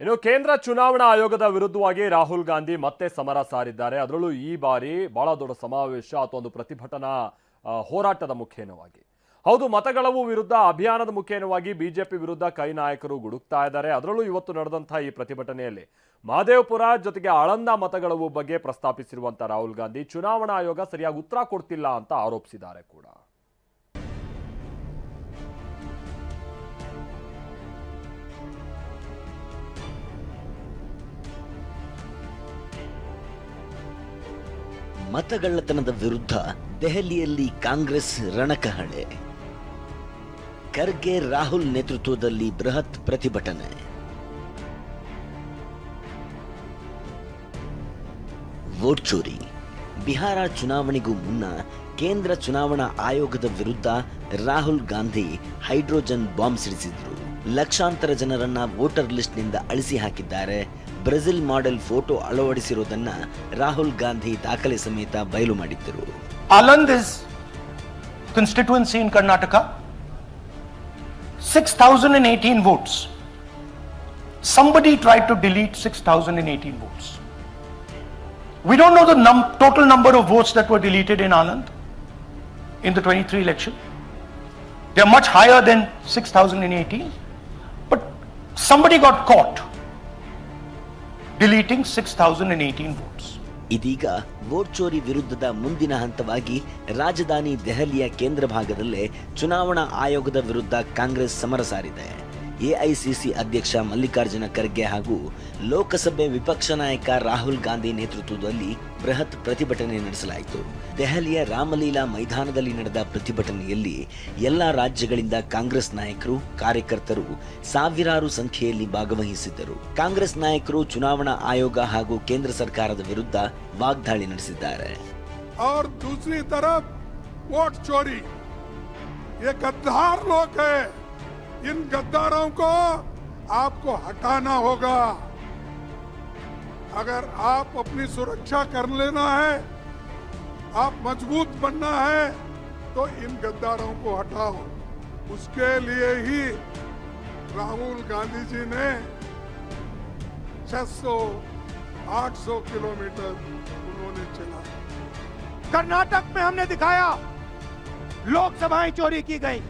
ಇನ್ನು ಕೇಂದ್ರ ಚುನಾವಣಾ ಆಯೋಗದ ವಿರುದ್ಧವಾಗಿ ರಾಹುಲ್ ಗಾಂಧಿ ಮತ್ತೆ ಸಮರ ಸಾರಿದ್ದಾರೆ. ಅದರಲ್ಲೂ ಈ ಬಾರಿ ಬಹಳ ದೊಡ್ಡ ಸಮಾವೇಶ ಅಥವಾ ಒಂದು ಪ್ರತಿಭಟನಾ ಹೋರಾಟದ ಮುಖೇನವಾಗಿ. ಹೌದು, ಮತಗಳವು ವಿರುದ್ಧ ಅಭಿಯಾನದ ಮುಖೇನವಾಗಿ ಬಿಜೆಪಿ ವಿರುದ್ಧ ಕೈ ನಾಯಕರು ಗುಡುಕ್ತಾ ಇದ್ದಾರೆ. ಅದರಲ್ಲೂ ಇವತ್ತು ನಡೆದಂತಹ ಈ ಪ್ರತಿಭಟನೆಯಲ್ಲಿ ಮಹದೇವಪುರ ಜೊತೆಗೆ ಆಳಂದ ಮತಗಳವು ಬಗ್ಗೆ ಪ್ರಸ್ತಾಪಿಸಿರುವಂತಹ ರಾಹುಲ್ ಗಾಂಧಿ ಚುನಾವಣಾ ಆಯೋಗ ಸರಿಯಾಗಿ ಉತ್ತರ ಕೊಡ್ತಿಲ್ಲ ಅಂತ ಆರೋಪಿಸಿದ್ದಾರೆ ಕೂಡ. ಮತಗಳ್ಳತನದ ವಿರುದ್ಧ ದೆಹಲಿಯಲ್ಲಿ ಕಾಂಗ್ರೆಸ್ ರಣಕಹಳೆ. ಖರ್ಗೆ ರಾಹುಲ್ ನೇತೃತ್ವದಲ್ಲಿ ಬೃಹತ್ ಪ್ರತಿಭಟನೆ. ವೋಟ್ ಚೋರಿ. ಬಿಹಾರ ಚುನಾವಣೆಗೂ ಮುನ್ನ ಕೇಂದ್ರ ಚುನಾವಣಾ ಆಯೋಗದ ವಿರುದ್ಧ ರಾಹುಲ್ ಗಾಂಧಿ ಹೈಡ್ರೋಜನ್ ಬಾಂಬ್ ಸಿಡಿಸಿದ್ರು. ಲಕ್ಷಾಂತರ ಜನರನ್ನ ವೋಟರ್ ಲಿಸ್ಟ್ನಿಂದ ಅಳಿಸಿ ಹಾಕಿದ್ದಾರೆ. ಬ್ರೆಜಿಲ್ ಮಾಡೆಲ್ ಫೋಟೋ ಅಳವಡಿಸಿರುವುದನ್ನ ರಾಹುಲ್ ಗಾಂಧಿ ದಾಖಲೆ ಸಮೇತ ಬಯಲು ಮಾಡಿದ್ದರು. Aland is constituency in Karnataka. 6,018 votes. Somebody tried to delete 6,018 votes. We don't know the total number of votes that were deleted in Aland in the 23 election. They are much higher than 6,018. But somebody got caught deleting 6,018 votes. ಇದೀಗ vote ಚೋರಿ ವಿರುದ್ಧದ ಮುಂದಿನ ಹಂತವಾಗಿ ರಾಜಧಾನಿ ದೆಹಲಿಯ ಕೇಂದ್ರ ಭಾಗದಲ್ಲೇ ಚುನಾವಣಾ ಆಯೋಗದ ವಿರುದ್ಧ ಕಾಂಗ್ರೆಸ್ ಸಮರ ಸಾರಿದೆ. ಎಐಸಿಸಿ ಅಧ್ಯಕ್ಷ ಮಲ್ಲಿಕಾರ್ಜುನ ಖರ್ಗೆ ಹಾಗೂ ಲೋಕಸಭೆ ವಿಪಕ್ಷ ನಾಯಕ ರಾಹುಲ್ ಗಾಂಧಿ ನೇತೃತ್ವದಲ್ಲಿ ಬೃಹತ್ ಪ್ರತಿಭಟನೆ ನಡೆಸಲಾಯಿತು. ದೆಹಲಿಯ ರಾಮಲೀಲಾ ಮೈದಾನದಲ್ಲಿ ನಡೆದ ಪ್ರತಿಭಟನೆಯಲ್ಲಿ ಎಲ್ಲಾ ರಾಜ್ಯಗಳಿಂದ ಕಾಂಗ್ರೆಸ್ ನಾಯಕರು, ಕಾರ್ಯಕರ್ತರು ಸಾವಿರಾರು ಸಂಖ್ಯೆಯಲ್ಲಿ ಭಾಗವಹಿಸಿದ್ದರು. ಕಾಂಗ್ರೆಸ್ ನಾಯಕರು ಚುನಾವಣಾ ಆಯೋಗ ಹಾಗೂ ಕೇಂದ್ರ ಸರ್ಕಾರದ ವಿರುದ್ಧ ವಾಗ್ದಾಳಿ ನಡೆಸಿದ್ದಾರೆ. और दूसरी तरफ वोट चोरी, ये गद्दार लोग हैं. इन गद्दारों को आपको हटाना होगा. अगर आप अपनी सुरक्षा कर लेना है, आप मजबूत बनना है, तो इन गद्दारों को हटाओ. उसके लिए ही राहुल गांधी जी ने 600-800 किलोमीटर उन्होंने चला. कर्नाटक में हमने दिखाया लोकसभाएं चोरी की गई.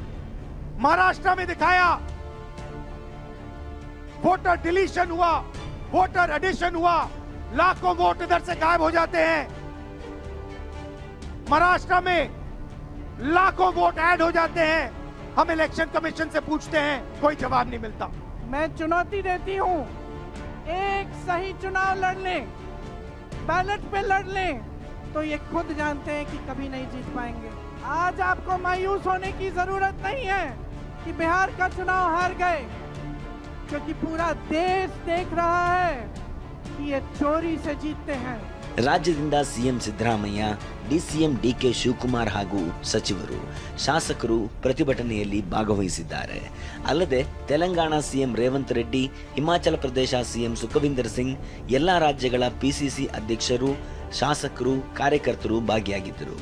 महाराष्ट्र में दिखाया वोटर डिलीशन हुआ, वोटर एडिशन हुआ, लाखों वोट इधर से गायब हो जाते हैं. महाराष्ट्र में लाखों वोट ऐड हो जाते हैं. हम इलेक्शन कमीशन से पूछते हैं, कोई जवाब नहीं मिलता. मैं चुनौती देती हूं, एक सही चुनाव लड़ लें, बैलेट पे लड़ लें, तो ये खुद जानते हैं कि कभी नहीं जीत पाएंगे. आज आपको मायूस होने की जरूरत नहीं है कि बिहार का चुनाव हार गए, क्योंकि पूरा देश देख रहा है कि ये चोरी से जीतते हैं. ರಾಜ್ಯದಿಂದ CM Siddaramaiah, DCM DK Shivakumar ಹಾಗೂ ಸಚಿವರು, ಶಾಸಕರು ಪ್ರತಿಭಟನೆಯಲ್ಲಿ ಭಾಗವಹಿಸಿದ್ದಾರೆ. ಅಲ್ಲದೆ ತೆಲಂಗಾಣ ಸಿಎಂ ರೇವಂತ್ ರೆಡ್ಡಿ, ಹಿಮಾಚಲ ಪ್ರದೇಶ ಸಿಎಂ ಸುಖವಿಂದರ್ ಸಿಂಗ್, ಎಲ್ಲಾ ರಾಜ್ಯಗಳ ಪಿಸಿಸಿ ಅಧ್ಯಕ್ಷರು, ಶಾಸಕರು, ಕಾರ್ಯಕರ್ತರು ಭಾಗಿಯಾಗಿದ್ದರು.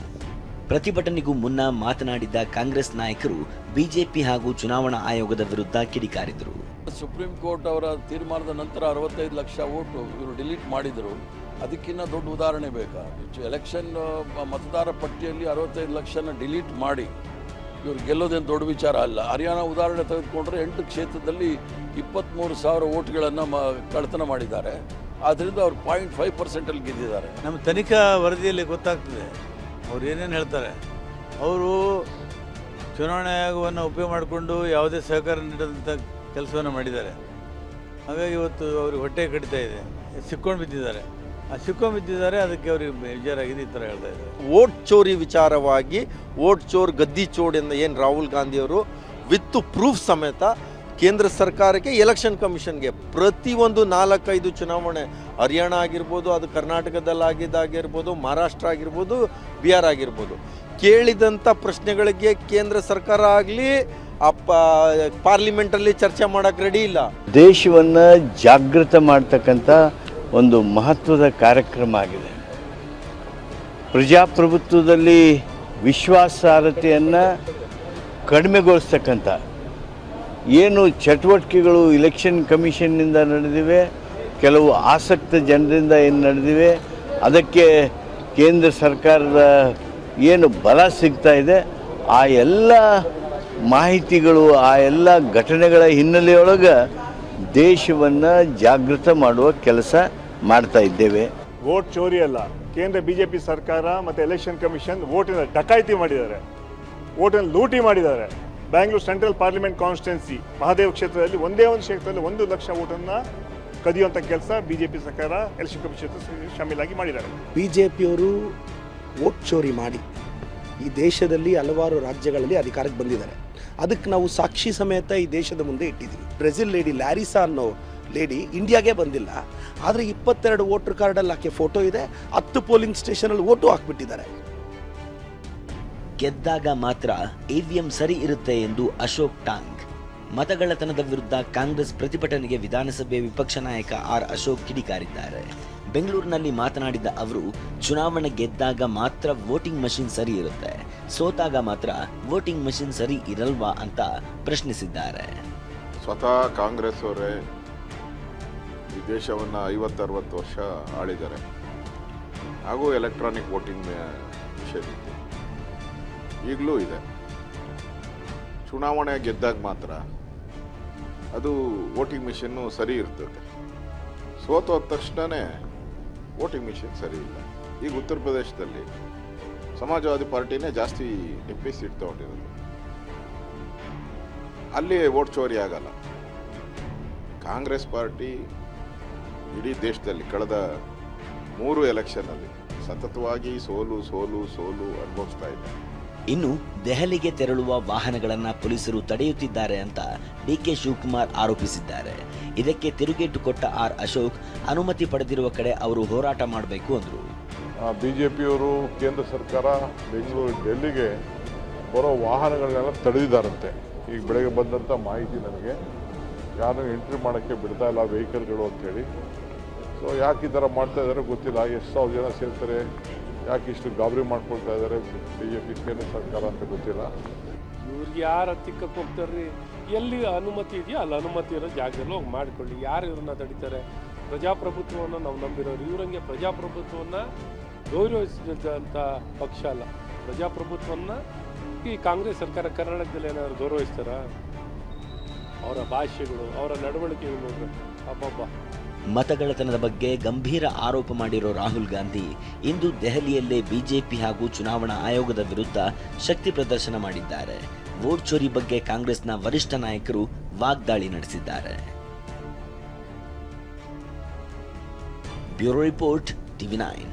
ಪ್ರತಿಭಟನೆಗೂ ಮುನ್ನ ಮಾತನಾಡಿದ ಕಾಂಗ್ರೆಸ್ ನಾಯಕರು ಬಿಜೆಪಿ ಹಾಗೂ ಚುನಾವಣಾ ಆಯೋಗದ ವಿರುದ್ಧ ಕಿಡಿಕಾರಿದರು. ಸುಪ್ರೀಂ ಕೋರ್ಟ್ ಅವರ ತೀರ್ಮಾನದ ನಂತರ 65 ಲಕ್ಷ ವೋಟ್ ಇವರು ಡಿಲೀಟ್ ಮಾಡಿದರು. ಅದಕ್ಕಿಂತ ದೊಡ್ಡ ಉದಾಹರಣೆ ಬೇಕಾ? ಎಲೆಕ್ಷನ್ ಮತದಾರ ಪಟ್ಟಿಯಲ್ಲಿ 65 ಲಕ್ಷನ ಡಿಲೀಟ್ ಮಾಡಿ ಇವರು ಗೆಲ್ಲೋದೇನು ದೊಡ್ಡ ವಿಚಾರ ಅಲ್ಲ. ಹರಿಯಾಣ ಉದಾಹರಣೆ ತೆಗೆದುಕೊಂಡ್ರೆ 8 ಕ್ಷೇತ್ರದಲ್ಲಿ 23,000 ವೋಟ್ಗಳನ್ನು ಕಳ್ಳತನ ಮಾಡಿದ್ದಾರೆ. ಆದ್ದರಿಂದ ಅವರು 0.5% ಗೆದ್ದಿದ್ದಾರೆ. ನಮ್ಮ ತನಿಖಾ ವರದಿಯಲ್ಲಿ ಗೊತ್ತಾಗ್ತದೆ ಅವ್ರು ಏನೇನು ಹೇಳ್ತಾರೆ. ಅವರು ಚುನಾವಣಾ ಆಯೋಗವನ್ನು ಉಪಯೋಗ ಮಾಡಿಕೊಂಡು ಯಾವುದೇ ಸಹಕಾರ ನೀಡದಂಥ ಕೆಲಸವನ್ನು ಮಾಡಿದ್ದಾರೆ. ಹಾಗಾಗಿ ಇವತ್ತು ಅವ್ರಿಗೆ ಹೊಟ್ಟೆ ಕಡಿತಾ ಇದೆ, ಸಿಕ್ಕೊಂಡು ಬಿದ್ದಿದ್ದಾರೆ. ಅದಕ್ಕೆ ಅವ್ರಿಗೆ ಬೇಜಾರಾಗಿದೆ, ಈ ಥರ ಹೇಳ್ತಾ ಇದ್ದಾರೆ. ವೋಟ್ ಚೋರಿ ವಿಚಾರವಾಗಿ ವೋಟ್ ಚೋರ್ ಗದ್ದಿ ಚೋರ್ ಎಂದು ಏನು ರಾಹುಲ್ ಗಾಂಧಿಯವರು ವಿತ್ ಪ್ರೂಫ್ ಸಮೇತ ಕೇಂದ್ರ ಸರ್ಕಾರಕ್ಕೆ, ಎಲೆಕ್ಷನ್ ಕಮಿಷನ್ಗೆ ಪ್ರತಿಯೊಂದು 4-5 ಚುನಾವಣೆ, ಹರಿಯಾಣ ಆಗಿರ್ಬೋದು, ಅದು ಕರ್ನಾಟಕದಲ್ಲಾಗಿದ್ದಾಗಿರ್ಬೋದು, ಮಹಾರಾಷ್ಟ್ರ ಆಗಿರ್ಬೋದು, ಬಿಹಾರ್ ಆಗಿರ್ಬೋದು, ಕೇಳಿದಂಥ ಪ್ರಶ್ನೆಗಳಿಗೆ ಕೇಂದ್ರ ಸರ್ಕಾರ ಆಗಲಿ ಪಾರ್ಲಿಮೆಂಟಲ್ಲಿ ಚರ್ಚೆ ಮಾಡೋಕ್ಕೆ ರೆಡಿ ಇಲ್ಲ. ದೇಶವನ್ನು ಜಾಗೃತ ಮಾಡ್ತಕ್ಕಂಥ ಒಂದು ಮಹತ್ವದ ಕಾರ್ಯಕ್ರಮ ಆಗಿದೆ. ಪ್ರಜಾಪ್ರಭುತ್ವದಲ್ಲಿ ವಿಶ್ವಾಸಾರ್ಹತೆಯನ್ನು ಕಡಿಮೆಗೊಳಿಸ್ತಕ್ಕಂಥ ಏನು ಚಟುವಟಿಕೆಗಳು ಇಲೆಕ್ಷನ್ ಕಮಿಷನ್ನಿಂದ ನಡೆದಿವೆ, ಕೆಲವು ಆಸಕ್ತ ಜನರಿಂದ ಏನು ನಡೆದಿವೆ, ಅದಕ್ಕೆ ಕೇಂದ್ರ ಸರ್ಕಾರದ ಏನು ಬಲ ಸಿಗ್ತಾ ಇದೆ, ಆ ಎಲ್ಲ ಮಾಹಿತಿಗಳು, ಆ ಎಲ್ಲ ಘಟನೆಗಳ ಹಿನ್ನೆಲೆಯೊಳಗೆ ದೇಶವನ್ನು ಜಾಗೃತ ಮಾಡುವ ಕೆಲಸ ಮಾಡ್ತಾ ಇದ್ದೇವೆ. ವೋಟ್ ಚೋರಿ ಅಲ್ಲ, ಕೇಂದ್ರ ಬಿಜೆಪಿ ಸರ್ಕಾರ ಮತ್ತು ಎಲೆಕ್ಷನ್ ಕಮಿಷನ್ ವೋಟಿನ ಡಕಾಯಿತಿ ಮಾಡಿದ್ದಾರೆ, ವೋಟನ್ನು ಲೂಟಿ ಮಾಡಿದ್ದಾರೆ. Bangalore central parliament constituency Mahadeva ಕ್ಷೇತ್ರದಲ್ಲಿ ಒಂದೇ ಒಂದು ಕ್ಷೇತ್ರದಲ್ಲಿ 1 ಲಕ್ಷ ವೋಟನ್ನು ಕದಿಯುವಂಥ ಕೆಲಸ ಬಿಜೆಪಿ ಸರ್ಕಾರ ಎಲೆಕ್ಷನ್ ಕಮಿಷನ್ ಶಾಮೀಲಾಗಿ ಮಾಡಿದ್ದಾರೆ. ಬಿಜೆಪಿಯವರು ವೋಟ್ ಚೋರಿ ಮಾಡಿ ಈ ದೇಶದಲ್ಲಿ ಹಲವಾರು ರಾಜ್ಯಗಳಲ್ಲಿ ಅಧಿಕಾರಕ್ಕೆ ಬಂದಿದ್ದಾರೆ. ಅದಕ್ಕೆ ನಾವು ಸಾಕ್ಷಿ ಸಮೇತ ಈ ದೇಶದ ಮುಂದೆ ಇಟ್ಟಿದ್ದೀವಿ. ಬ್ರೆಜಿಲ್ ಲೇಡಿ ಲ್ಯಾರಿಸಾ ಅನ್ನೋ ಲೇಡಿ ಇಂಡಿಯಾಗೆ ಬಂದಿಲ್ಲ, ಆದರೆ 22 ವೋಟರ್ ಕಾರ್ಡಲ್ಲಿ ಆಕೆ ಫೋಟೋ ಇದೆ, 10 ಪೋಲಿಂಗ್ ಸ್ಟೇಷನಲ್ಲಿ ವೋಟು ಹಾಕ್ಬಿಟ್ಟಿದ್ದಾರೆ. ಗೆದ್ದಾಗ ಮಾತ್ರ ಇವಿಎಂ ಸರಿ ಇರುತ್ತೆ ಎಂದು ಅಶೋಕ್ ಟಾಂಗ್. ಮತಗಳ್ಳತನದ ವಿರುದ್ಧ ಕಾಂಗ್ರೆಸ್ ಪ್ರತಿಭಟನೆಗೆ ವಿಧಾನಸಭೆ ವಿಪಕ್ಷ ನಾಯಕ ಆರ್ ಅಶೋಕ್ ಕಿಡಿಕಾರಿದ್ದಾರೆ. ಬೆಂಗಳೂರಿನಲ್ಲಿ ಮಾತನಾಡಿದ ಅವರು, ಚುನಾವಣೆ ಗೆದ್ದಾಗ ಮಾತ್ರ ವೋಟಿಂಗ್ ಮಷಿನ್ ಸರಿ ಇರುತ್ತೆ, ಸೋತಾಗ ಮಾತ್ರ ವೋಟಿಂಗ್ ಮಷಿನ್ ಸರಿ ಇರಲ್ವಾ ಅಂತ ಪ್ರಶ್ನಿಸಿದ್ದಾರೆ. ಸ್ವತಃ ಕಾಂಗ್ರೆಸ್ ಅವರೇ ಈ ದೇಶವನ್ನು 50-60 ವರ್ಷ ಆಳಿದ್ದಾರೆ, ಹಾಗೂ ಎಲೆಕ್ಟ್ರಾನಿಕ್ ವೋಟಿಂಗ್ ಮಿಷನ್ ಈಗಲೂ ಇದೆ. ಚುನಾವಣೆ ಗೆದ್ದಾಗ ಮಾತ್ರ ಅದು ವೋಟಿಂಗ್ ಮಿಷನ್ನು ಸರಿ ಇರ್ತದೆ, ಸೋತೋದ ತಕ್ಷಣವೇ ವೋಟಿಂಗ್ ಮಿಷನ್ ಸರಿ ಇಲ್ಲ. ಈಗ ಉತ್ತರ ಪ್ರದೇಶದಲ್ಲಿ ಸಮಾಜವಾದಿ ಪಾರ್ಟಿನೇ ಜಾಸ್ತಿ MP ಸೀಟ್ ತಗೊಂಡಿರೋದು, ಅಲ್ಲಿ ವೋಟ್ ಚೋರಿ ಆಗಲ್ಲ. ಕಾಂಗ್ರೆಸ್ ಪಾರ್ಟಿ ಇಡೀ ದೇಶದಲ್ಲಿ ಕಳೆದ 3 ಎಲೆಕ್ಷನ್ನಲ್ಲಿ ಸತತವಾಗಿ ಸೋಲು ಅನುಭವಿಸ್ತಾ ಇದೆ. ಇನ್ನು ದೆಹಲಿಗೆ ತೆರಳುವ ವಾಹನಗಳನ್ನು ಪೊಲೀಸರು ತಡೆಯುತ್ತಿದ್ದಾರೆ ಅಂತ ಡಿಕೆ ಶಿವಕುಮಾರ್ ಆರೋಪಿಸಿದ್ದಾರೆ. ಇದಕ್ಕೆ ತಿರುಗೇಟು ಕೊಟ್ಟ ಆರ್ ಅಶೋಕ್, ಅನುಮತಿ ಪಡೆದಿರುವ ಕಡೆ ಅವರು ಹೋರಾಟ ಮಾಡಬೇಕು ಅಂದರು. ಬಿಜೆಪಿಯವರು ಕೇಂದ್ರ ಸರ್ಕಾರ ಬೆಂಗಳೂರು ಡೆಲ್ಲಿಗೆ ಬರೋ ವಾಹನಗಳನ್ನೆಲ್ಲ ತಡೆದಿದ್ದಾರಂತೆ. ಈಗ ಬೆಳಗ್ಗೆ ಬಂದಂಥ ಮಾಹಿತಿ ನನಗೆ, ಯಾರು ಎಂಟ್ರಿ ಮಾಡೋಕ್ಕೆ ಬಿಡ್ತಾ ಇಲ್ಲ ವೆಹಿಕಲ್ಗಳು ಅಂತೇಳಿ. ಸೊ ಯಾಕೆ ಈ ಥರ ಮಾಡ್ತಾ ಇದ್ದಾರೆ ಗೊತ್ತಿಲ್ಲ. ಎಷ್ಟು ಸಾವಿರ ಜನ ಸೇರ್ತಾರೆ, ಯಾಕೆ ಇಷ್ಟು ಗಾಬರಿ ಮಾಡ್ಕೊಳ್ತಾ ಇದ್ದಾರೆ ಬಿಜೆಪಿ ಕೇಂದ್ರ ಸರ್ಕಾರ ಅಂತ ಗೊತ್ತಿಲ್ಲ. ಇವ್ರಿಗೆ ಯಾರು ಹತ್ತಿಕ್ಕಕ್ಕೆ ಹೋಗ್ತಾರ್ರಿ? ಎಲ್ಲಿ ಅನುಮತಿ ಇದೆಯೋ ಅಲ್ಲಿ ಅನುಮತಿ ಇರೋ ಜಾಗದಲ್ಲಿ ಹೋಗಿ ಮಾಡಿಕೊಳ್ಳಿ. ಯಾರು ಇವ್ರನ್ನ ತಡೀತಾರೆ? ಪ್ರಜಾಪ್ರಭುತ್ವವನ್ನು ನಾವು ನಂಬಿರೋರು. ಇವ್ರಂಗೆ ಪ್ರಜಾಪ್ರಭುತ್ವವನ್ನು ಗೌರವಿಸಿದಂಥ ಪಕ್ಷ ಅಲ್ಲ. ಪ್ರಜಾಪ್ರಭುತ್ವವನ್ನು ಈ ಕಾಂಗ್ರೆಸ್ ಸರ್ಕಾರ ಕರ್ನಾಟಕದಲ್ಲಿ ಏನಾದ್ರು ಗೌರವಿಸ್ತಾರ? ಅವರ ಭಾಷೆಗಳು, ಅವರ ನಡವಳಿಕೆಗಳು ನೋಡ್ರಿ, ಅಬ್ಬಬ್ಬ. ಮತಗಳ್ಳತನದ ಬಗ್ಗೆ ಗಂಭೀರ ಆರೋಪ ಮಾಡಿರೋ ರಾಹುಲ್ ಗಾಂಧಿ ಇಂದು ದೆಹಲಿಯಲ್ಲೇ ಬಿಜೆಪಿ ಹಾಗೂ ಚುನಾವಣಾ ಆಯೋಗದ ವಿರುದ್ಧ ಶಕ್ತಿ ಪ್ರದರ್ಶನ ಮಾಡಿದ್ದಾರೆ. ವೋಟ್ ಚೋರಿ ಬಗ್ಗೆ ಕಾಂಗ್ರೆಸ್ನ ವರಿಷ್ಠ ನಾಯಕರು ವಾಗ್ದಾಳಿ ನಡೆಸಿದ್ದಾರೆ. Bureau report, TV9.